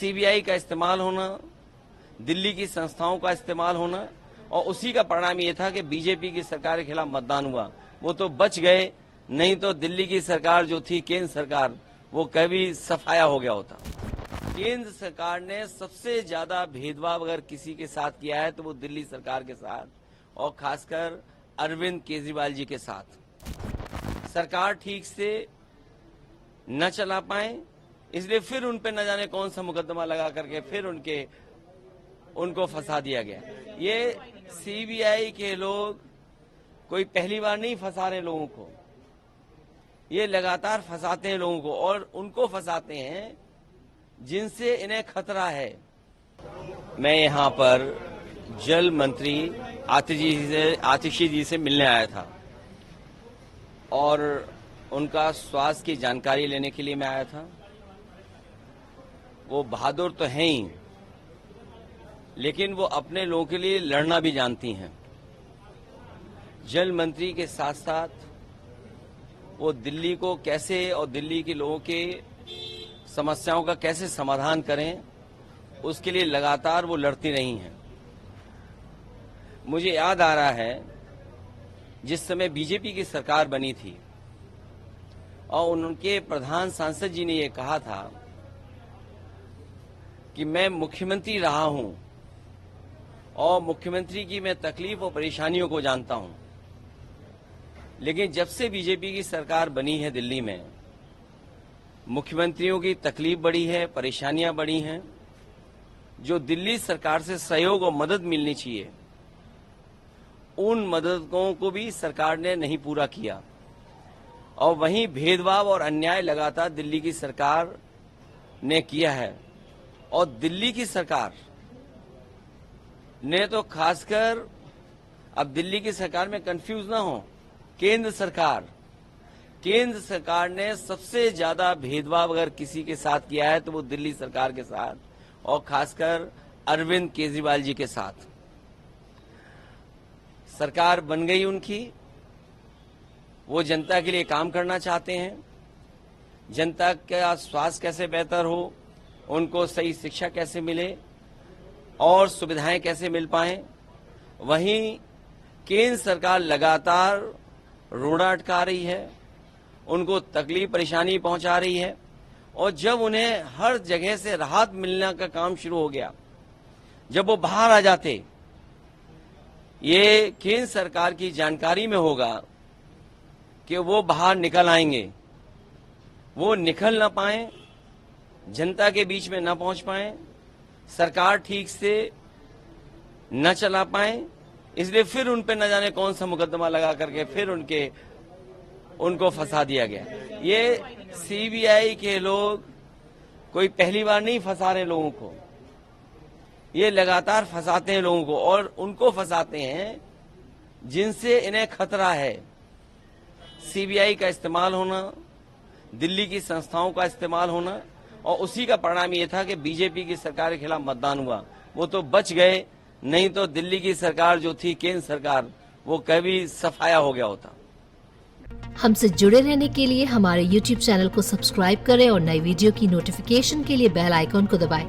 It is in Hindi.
सीबीआई का इस्तेमाल होना, दिल्ली की संस्थाओं का इस्तेमाल होना, और उसी का परिणाम ये था कि बीजेपी की सरकार के खिलाफ मतदान हुआ। वो तो बच गए, नहीं तो दिल्ली की सरकार जो थी, केंद्र सरकार, वो कभी सफाया हो गया होता। केंद्र सरकार ने सबसे ज्यादा भेदभाव अगर किसी के साथ किया है तो वो दिल्ली सरकार के साथ, और खासकर अरविंद केजरीवाल जी के साथ। सरकार ठीक से न चला पाए, इसलिए फिर उन पे न जाने कौन सा मुकदमा लगा करके फिर उनको फंसा दिया गया। ये सीबीआई के लोग कोई पहली बार नहीं फंसा रहे लोगों को, ये लगातार फंसाते हैं लोगों को, और उनको फंसाते हैं जिनसे इन्हें खतरा है। मैं यहाँ पर जल मंत्री आतिशी जी से मिलने आया था और उनका स्वास्थ्य की जानकारी लेने के लिए मैं आया था। वो बहादुर तो हैं ही, लेकिन वो अपने लोगों के लिए लड़ना भी जानती हैं। जल मंत्री के साथ साथ वो दिल्ली को कैसे और दिल्ली के लोगों के समस्याओं का कैसे समाधान करें, उसके लिए लगातार वो लड़ती रही हैं। मुझे याद आ रहा है जिस समय बीजेपी की सरकार बनी थी और उनके प्रधान सांसद जी ने ये कहा था कि मैं मुख्यमंत्री रहा हूं और मुख्यमंत्री की मैं तकलीफ और परेशानियों को जानता हूं, लेकिन जब से बीजेपी की सरकार बनी है दिल्ली में, मुख्यमंत्रियों की तकलीफ बढ़ी है, परेशानियां बढ़ी हैं। जो दिल्ली सरकार से सहयोग और मदद मिलनी चाहिए, उन मददों को भी सरकार ने नहीं पूरा किया, और वहीं भेदभाव और अन्याय लगातार दिल्ली की सरकार ने किया है। और दिल्ली की सरकार ने तो खासकर, अब दिल्ली की सरकार में कंफ्यूज ना हो, केंद्र सरकार ने सबसे ज्यादा भेदभाव अगर किसी के साथ किया है तो वो दिल्ली सरकार के साथ, और खासकर अरविंद केजरीवाल जी के साथ। सरकार बन गई उनकी, वो जनता के लिए काम करना चाहते हैं, जनता का स्वास्थ्य कैसे बेहतर हो, उनको सही शिक्षा कैसे मिले और सुविधाएं कैसे मिल पाएं। वहीं केंद्र सरकार लगातार रोड़ा अटका रही है, उनको तकलीफ परेशानी पहुंचा रही है, और जब उन्हें हर जगह से राहत मिलने का काम शुरू हो गया, जब वो बाहर आ जाते, ये केंद्र सरकार की जानकारी में होगा कि वो बाहर निकल आएंगे, वो निकल ना पाए, जनता के बीच में न पहुंच पाए, सरकार ठीक से न चला पाए, इसलिए फिर उन पे न जाने कौन सा मुकदमा लगा करके फिर उनको फंसा दिया गया। ये सीबीआई के लोग कोई पहली बार नहीं फंसा रहे लोगों को, ये लगातार फंसाते हैं लोगों को, और उनको फंसाते हैं जिनसे इन्हें खतरा है। सीबीआई का इस्तेमाल होना, दिल्ली की संस्थाओं का इस्तेमाल होना, और उसी का परिणाम ये था कि बीजेपी की सरकार के खिलाफ मतदान हुआ। वो तो बच गए, नहीं तो दिल्ली की सरकार जो थी, केंद्र सरकार, वो कभी सफाया हो गया होता। हमसे जुड़े रहने के लिए हमारे YouTube चैनल को सब्सक्राइब करें और नई वीडियो की नोटिफिकेशन के लिए बेल आइकॉन को दबाएं।